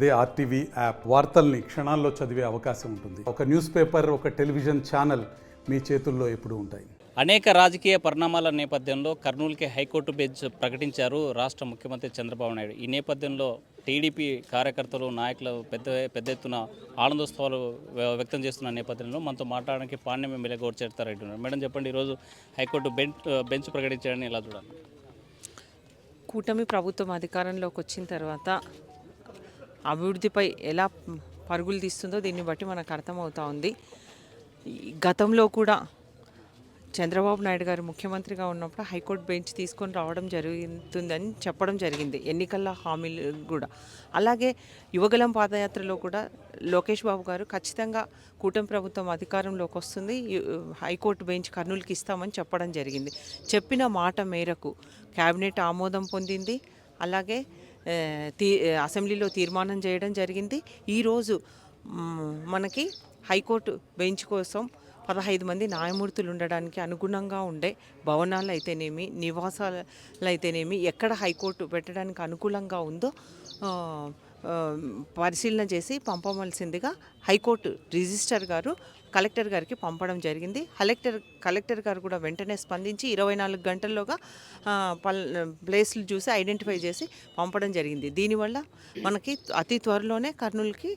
అదే RTV app వార్తల్ని క్షణాల్లో చదివే అవకాశం ఉంటుంది. ఒక న్యూస్ పేపర్, ఒక టెలివిజన్ ఛానల్ మీ చేతుల్లో ఎప్పుడూ ఉంటాయి. అనేక రాజకీయ పరిణామాల నేపథ్యంలో కర్నూలుకి హైకోర్టు బెంచ్ ప్రకటించారు రాష్ట్ర ముఖ్యమంత్రి చంద్రబాబు నాయుడు. ఈ నేపథ్యంలో టీడీపీ కార్యకర్తలు, నాయకులు పెద్ద ఎత్తున ఆనందోత్సవాలు వ్యక్తం చేస్తున్న నేపథ్యంలో మనతో మాట్లాడడానికి పాండ్యం ఎమ్మెల్యే గౌరచేడతారెడ్డి ఉన్నారు. మేడం చెప్పండి, ఈరోజు హైకోర్టు బెంచ్ ప్రకటించారని ఎలా చూడాలి? కూటమి ప్రభుత్వం అధికారంలోకి వచ్చిన తర్వాత అభివృద్ధిపై ఎలా పరుగులు తీస్తుందో దీన్ని బట్టి మనకు అర్థమవుతా ఉంది. గతంలో కూడా చంద్రబాబు నాయుడు గారు ముఖ్యమంత్రిగా ఉన్నప్పుడు హైకోర్టు బెంచ్ తీసుకొని రావడం జరుగుతుందని చెప్పడం జరిగింది, ఎన్నికల హామీలు కూడా. అలాగే యువగలం పాదయాత్రలో కూడా లోకేష్ బాబు గారు ఖచ్చితంగా కూటమి ప్రభుత్వం అధికారంలోకి వస్తుంది, హైకోర్టు బెంచ్ కర్నూలుకి ఇస్తామని చెప్పడం జరిగింది. చెప్పిన మాట మేరకు కేబినెట్ ఆమోదం పొందింది. అలాగే అసెంబ్లీలో తీర్మానం చేయడం జరిగింది. ఈరోజు మనకి హైకోర్టు బెంచ్ కోసం 15 మంది న్యాయమూర్తులు ఉండడానికి అనుగుణంగా ఉండే భవనాలు అయితేనేమి, నివాసాలు అయితేనేమి, ఎక్కడ హైకోర్టు పెట్టడానికి అనుకూలంగా ఉందో పరిశీలన చేసి పంపవలసిందిగా హైకోర్టు రిజిస్టర్ గారు కలెక్టర్ గారికి పంపడం జరిగింది. కలెక్టర్ గారు కూడా వెంటనే స్పందించి 24 గంటల్లోగా ప్లేస్లు చూసి ఐడెంటిఫై చేసి పంపడం జరిగింది. దీనివల్ల మనకి అతి త్వరలోనే కర్నూలుకి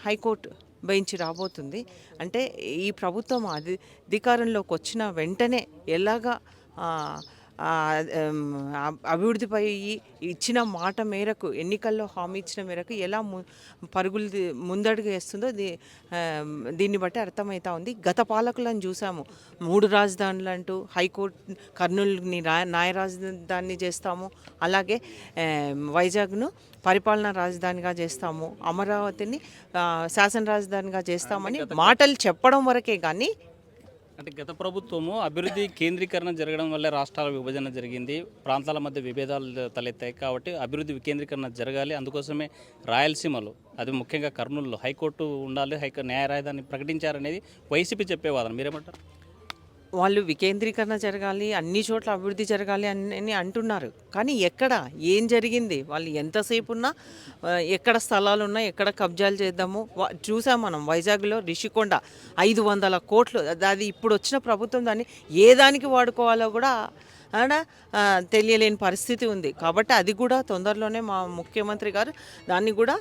హైకోర్టు బెంచ్ రాబోతుంది. అంటే ఈ ప్రభుత్వం అధికారంలోకి వచ్చిన వెంటనే ఎలాగా అభివృద్ధిపై ఇచ్చిన మాట మేరకు, ఎన్నికల్లో హామీ ఇచ్చిన మేరకు ఎలా పరుగులు ముందడుగు వేస్తుందో దీన్ని బట్టి అర్థమవుతా ఉంది. గత పాలకులను చూసాము, 3 రాజధానులు అంటూ హైకోర్టు కర్నూలుని న్యాయ రాజధాని చేస్తాము, అలాగే వైజాగ్ను పరిపాలనా రాజధానిగా చేస్తాము, అమరావతిని శాసన రాజధానిగా చేస్తామని మాటలు చెప్పడం వరకే కానీ, అంటే గత ప్రభుత్వము అభివృద్ధి కేంద్రీకరణ జరగడం వల్ల రాష్ట్రాల విభజన జరిగింది, ప్రాంతాల మధ్య విభేదాలు తలెత్తాయి. కాబట్టి అభివృద్ధి వికేంద్రీకరణ జరగాలి, అందుకోసమే రాయలసీమలో, అది ముఖ్యంగా కర్నూలులో హైకోర్టు ఉండాలి, న్యాయ రాజధాని ప్రకటించారనేది వైసీపీ చెప్పే వాదన. మీరేమంటారు? వాళ్ళు వికేంద్రీకరణ జరగాలి, అన్ని చోట్ల అభివృద్ధి జరగాలి అని అంటున్నారు. కానీ ఎక్కడ ఏం జరిగింది? వాళ్ళు ఎంతసేపు ఉన్నా ఎక్కడ స్థలాలు ఉన్నా, ఎక్కడ కబ్జాలు చేద్దాము చూసాం మనం. వైజాగ్లో రిషికొండ 500 కోట్లు, అది ఇప్పుడు వచ్చిన ప్రభుత్వం దాన్ని ఏ దానికి వాడుకోవాలో కూడా తెలియలేని పరిస్థితి ఉంది. కాబట్టి అది కూడా తొందరలోనే మా ముఖ్యమంత్రి గారు దాన్ని కూడా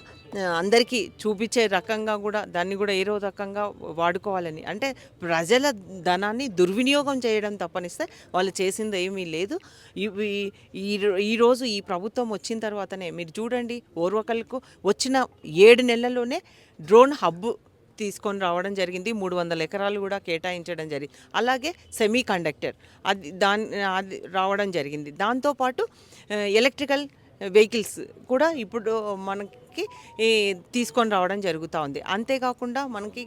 అందరికీ చూపించే రకంగా కూడా దాన్ని కూడా ఏదో రకంగా వాడుకోవాలని, అంటే ప్రజల ధనాన్ని దుర్వినియోగం చేయడం తప్పనిస్తే వాళ్ళు చేసింది ఏమీ లేదు. ఈరోజు ఈ ప్రభుత్వం వచ్చిన తర్వాతనే మీరు చూడండి, ఓర్వకల్కు వచ్చిన 7 నెలల్లోనే డ్రోన్ హబ్ తీసుకొని రావడం జరిగింది, 300 ఎకరాలు కూడా కేటాయించడం జరిగింది. అలాగే సెమీ కండక్టర్ అది రావడం జరిగింది. దాంతోపాటు ఎలక్ట్రికల్ వెహికల్స్ కూడా ఇప్పుడు మనకి తీసుకొని రావడం జరుగుతూ ఉంది. అంతేకాకుండా మనకి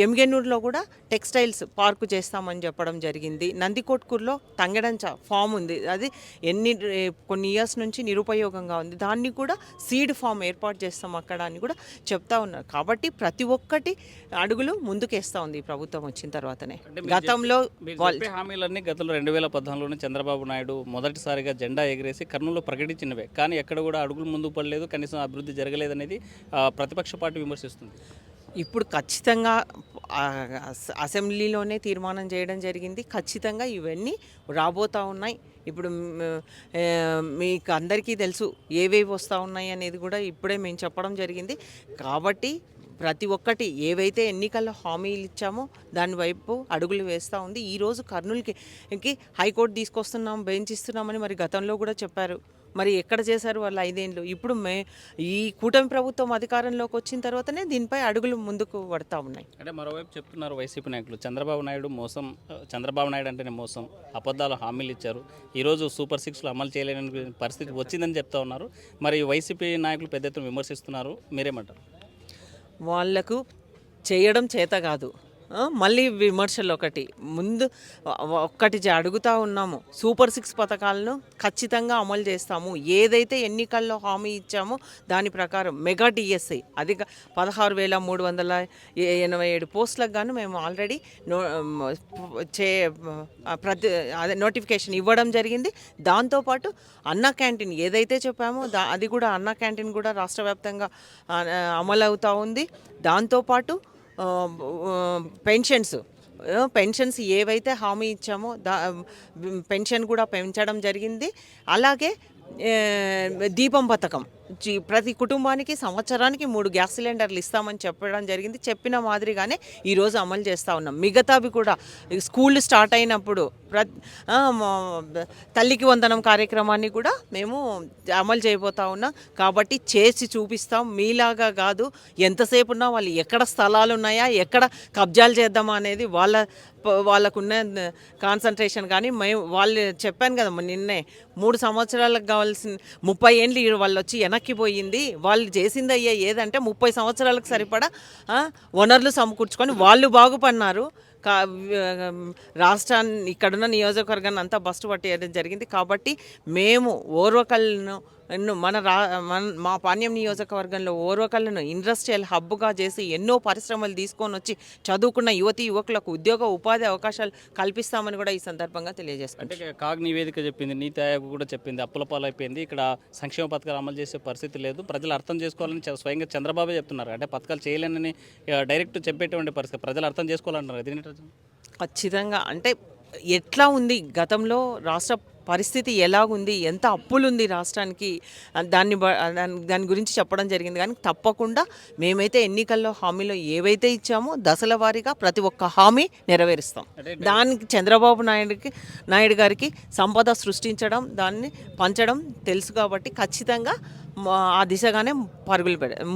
ఎమ్గెన్నూరులో కూడా టెక్స్టైల్స్ పార్కు చేస్తామని చెప్పడం జరిగింది. నందికొట్కూరులో తంగెడంచ ఫామ్ ఉంది, అది కొన్ని ఇయర్స్ నుంచి నిరుపయోగంగా ఉంది, దాన్ని కూడా సీడ్ ఫామ్ ఏర్పాటు చేస్తాం అక్కడ అని కూడా చెప్తా ఉన్నారు. కాబట్టి ప్రతి ఒక్కటి అడుగులు ముందుకేస్తూ ఉంది ఈ ప్రభుత్వం వచ్చిన తర్వాతనే. గతంలో హామీలన్నీ గతంలో 2014లోనే చంద్రబాబు నాయుడు మొదటిసారిగా జెండా ఎగిరేసి కర్నూలులో ప్రకటించినవే, కానీ ఎక్కడ కూడా అడుగులు ముందుకు పడలేదు, కనీసం అభివృద్ధి జరగలేదనేది ప్రతిపక్ష పార్టీ విమర్శిస్తుంది. ఇప్పుడు ఖచ్చితంగా అసెంబ్లీలోనే తీర్మానం చేయడం జరిగింది. ఖచ్చితంగా ఇవన్నీ రాబోతూ ఉన్నాయి. ఇప్పుడు మీకు అందరికీ తెలుసు ఏవేవి వస్తూ ఉన్నాయి అనేది కూడా ఇప్పుడే మేము చెప్పడం జరిగింది. కాబట్టి ప్రతి ఒక్కటి ఏవైతే ఎన్నికల్లో హామీలు ఇచ్చామో దాని వైపు అడుగులు వేస్తూ ఉంది. ఈరోజు కర్నూలుకి హైకోర్టు తీసుకొస్తున్నాం, బెంచ్ ఇస్తున్నామని మరి గతంలో కూడా చెప్పారు. మరి ఎక్కడ చేశారు వాళ్ళు 5 ఏళ్ళు? ఇప్పుడు ఈ కూటమి ప్రభుత్వం అధికారంలోకి వచ్చిన తర్వాతనే దీనిపై అడుగులు ముందుకు పడతా ఉన్నాయి. అంటే మరోవైపు చెప్తున్నారు వైసీపీ నాయకులు, చంద్రబాబు నాయుడు అంటేనే మోసం, అబద్ధాలు హామీలు ఇచ్చారు, ఈరోజు సూపర్ 6లు అమలు చేయలేని పరిస్థితి వచ్చిందని చెప్తా ఉన్నారు. మరి వైసీపీ నాయకులు పెద్ద ఎత్తున విమర్శిస్తున్నారు, మీరేమంటారు? వాళ్లకు చేయడం చేత కాదు, మళ్ళీ విమర్శలు ఒకటి ముందు ఒక్కటి అడుగుతూ ఉన్నాము, సూపర్ 6 పథకాలను ఖచ్చితంగా అమలు చేస్తాము. ఏదైతే ఎన్నికల్లో హామీ ఇచ్చామో దాని ప్రకారం మెగా డిఎస్సి అది 16,387 పోస్టులకు గాను మేము ఆల్రెడీ అదే నోటిఫికేషన్ ఇవ్వడం జరిగింది. దాంతోపాటు అన్నా క్యాంటీన్ ఏదైతే చెప్పామో అది కూడా అన్నా క్యాంటీన్ కూడా రాష్ట్ర వ్యాప్తంగా అమలు అవుతూ ఉంది. దాంతోపాటు పెన్షన్స్ ఏవైతే హామీ ఇచ్చామో పెన్షన్ కూడా పెంచడం జరిగింది. అలాగే దీపం పథకం ప్రతి కుటుంబానికి సంవత్సరానికి 3 గ్యాస్ సిలిండర్లు ఇస్తామని చెప్పడం జరిగింది. చెప్పిన మాదిరిగానే ఈరోజు అమలు చేస్తూ ఉన్నాం. మిగతావి కూడా స్కూల్ స్టార్ట్ అయినప్పుడు తల్లికి వందనం కార్యక్రమాన్ని కూడా మేము అమలు చేయబోతా ఉన్నాం. కాబట్టి చేసి చూపిస్తాం. మీలాగా కాదు, ఎంతసేపు ఉన్నా వాళ్ళు ఎక్కడ స్థలాలు ఉన్నాయా, ఎక్కడ కబ్జాలు చేద్దామా అనేది వాళ్ళకున్న కాన్సన్ట్రేషన్. కానీ వాళ్ళు చెప్పాను కదా నిన్నే, 3 సంవత్సరాలకు కావాల్సిన 30 ఏండ్లు వాళ్ళు వచ్చి వెనక్కిపోయింది. వాళ్ళు చేసింది అయ్యే ఏదంటే 30 సంవత్సరాలకు సరిపడా వనరులు సమకూర్చుకొని వాళ్ళు బాగుపడినారు. రాష్ట్రాన్ని ఇక్కడున్న నియోజకవర్గాన్ని అంతా బస్టు పట్టేయడం జరిగింది. కాబట్టి మేము ఓర్వకల్ను మా పాణ్యం నియోజకవర్గంలో ఓర్వకల్లను ఇండస్ట్రియల్ హబ్గా చేసి ఎన్నో పరిశ్రమలు తీసుకొని వచ్చి చదువుకున్న యువకులకు ఉద్యోగ ఉపాధి అవకాశాలు కల్పిస్తామని కూడా ఈ సందర్భంగా తెలియజేస్తాం. అంటే కాగ్ నివేదిక చెప్పింది, నీతి ఆయోగ్ కూడా చెప్పింది, అప్పుల పాలైపోయింది, ఇక్కడ సంక్షేమ పథకాలు అమలు చేసే పరిస్థితి లేదు, ప్రజలు అర్థం చేసుకోవాలని స్వయంగా చంద్రబాబే చెప్తున్నారు. అంటే పథకాలు చేయలేనని డైరెక్ట్ చెప్పేటువంటి పరిస్థితి, ప్రజలు అర్థం చేసుకోవాలంటున్నారు. ఖచ్చితంగా అంటే ఎట్లా ఉంది గతంలో రాష్ట్ర పరిస్థితి ఎలాగుంది, ఎంత అప్పులుంది రాష్ట్రానికి, దాని గురించి చెప్పడం జరిగింది. కానీ తప్పకుండా మేమైతే ఎన్నికల్లో హామీలో ఏవైతే ఇచ్చామో దశల వారీగా ప్రతి ఒక్క హామీ నెరవేరుస్తాం. దానికి చంద్రబాబు నాయుడు గారికి సంపద సృష్టించడం, దాన్ని పంచడం తెలుసు. కాబట్టి ఖచ్చితంగా ఆ దిశగానే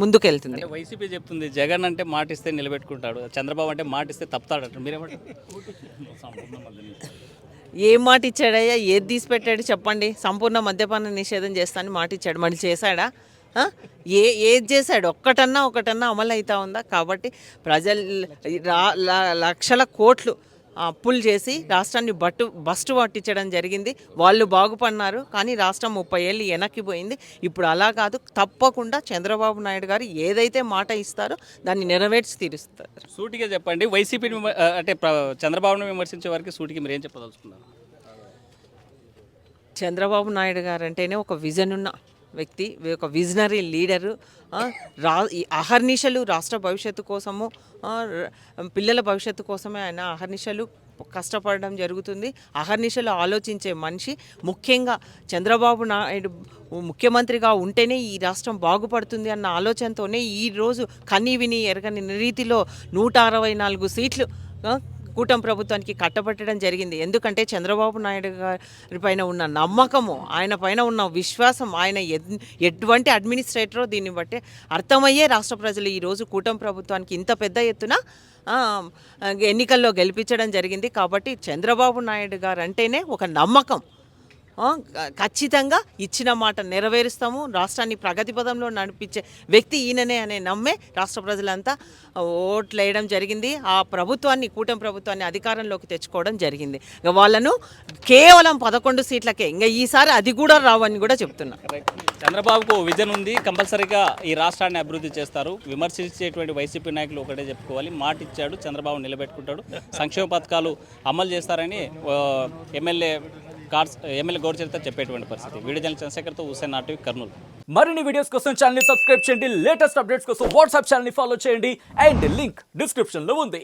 ముందుకెళ్తుంది. వైసీపీ చెప్తుంది జగన్ అంటే మాటిస్తే నిలబెట్టుకుంటాడు, చంద్రబాబు అంటే మాటిస్తే తప్పుతాడట. మీరేమంటారు? ఏం మాట ఇచ్చాడయ్యా, ఏది తీసి పెట్టాడు చెప్పండి? సంపూర్ణ మద్యపాన నిషేధం చేస్తానని మాట ఇచ్చాడు, మళ్ళీ చేశాడా? ఏది చేశాడు? ఒక్కటన్నా అమలు అవుతా ఉందా? కాబట్టి ప్రజలు లక్షల కోట్లు అప్పులు చేసి రాష్ట్రాన్ని బస్టు పట్టించడం జరిగింది. వాళ్ళు బాగుపడినారు, కానీ రాష్ట్రం 30 ఏళ్ళు వెనక్కిపోయింది. ఇప్పుడు అలా కాదు, తప్పకుండా చంద్రబాబు నాయుడు గారు ఏదైతే మాట ఇస్తారో దాన్ని నెరవేర్చి తీరుస్తారు. సూటిగా చెప్పండి, వైసీపీని అంటే చంద్రబాబును విమర్శించే వారికి సూటిగా మీరు ఏం చెప్పదలుచుకున్నారు? చంద్రబాబు నాయుడు గారు అంటేనే ఒక విజన్ ఉన్న వ్యక్తి, ఒక విజనరీ లీడరు. అహర్నిశలు రాష్ట్ర భవిష్యత్తు కోసము, పిల్లల భవిష్యత్తు కోసమే ఆయన అహర్నిశలు కష్టపడడం జరుగుతుంది. అహర్నిశలు ఆలోచించే మనిషి. ముఖ్యంగా చంద్రబాబు నాయుడు ముఖ్యమంత్రిగా ఉంటేనే ఈ రాష్ట్రం బాగుపడుతుంది అన్న ఆలోచనతోనే ఈరోజు కనీ విని ఎరగని రీతిలో 164 సీట్లు కూటమి ప్రభుత్వానికి కట్టబెట్టడం జరిగింది. ఎందుకంటే చంద్రబాబు నాయుడు గారి పైన ఉన్న నమ్మకము, ఆయన పైన ఉన్న విశ్వాసం, ఆయన ఎటువంటి అడ్మినిస్ట్రేటరో దీన్ని బట్టి అర్థమయ్యే రాష్ట్ర ప్రజలు ఈరోజు కూటమి ప్రభుత్వానికి ఇంత పెద్ద ఎత్తున ఎన్నికల్లో గెలిపించడం జరిగింది. కాబట్టి చంద్రబాబు నాయుడు గారు అంటేనే ఒక నమ్మకం. ఖచ్చితంగా ఇచ్చిన మాట నెరవేరుస్తాము, రాష్ట్రాన్ని ప్రగతి పదంలో నడిపించే వ్యక్తి ఈయననే అనే నమ్మే రాష్ట్ర ప్రజలంతా ఓట్లు వేయడం జరిగింది. ఆ ప్రభుత్వాన్ని, కూటమి ప్రభుత్వాన్ని అధికారంలోకి తెచ్చుకోవడం జరిగింది. వాళ్ళను కేవలం 11 సీట్లకే, ఇంకా ఈసారి అది కూడా రావని కూడా చెప్తున్నా. చంద్రబాబుకు విజన్ ఉంది, కంపల్సరీగా ఈ రాష్ట్రాన్ని అభివృద్ధి చేస్తారు. విమర్శించేటువంటి వైసీపీ నాయకులు ఒకటే చెప్పుకోవాలి, మాట ఇచ్చాడు, చంద్రబాబు నిలబెట్టుకుంటాడు, సంక్షేమ పథకాలు అమలు చేస్తారని ఎమ్మెల్యే గౌడ్ చరిత్ర చెప్పేటువంటి పరిస్థితి. వీడియో జర్నలిస్ట్ చంద్రశేఖర్తో హుస్సేన్ ఆర్టీవీ, కర్నూలు. మరిన్ని వీడియోస్ కోసం ఛానల్ ని సబ్స్క్రైబ్ చేయండి, లేటెస్ట్ అప్డేట్స్ కోసం వాట్సాప్ ఛానల్ ని ఫాలో చేయండి, అండ్ లింక్ డిస్క్రిప్షన్ లో ఉంది.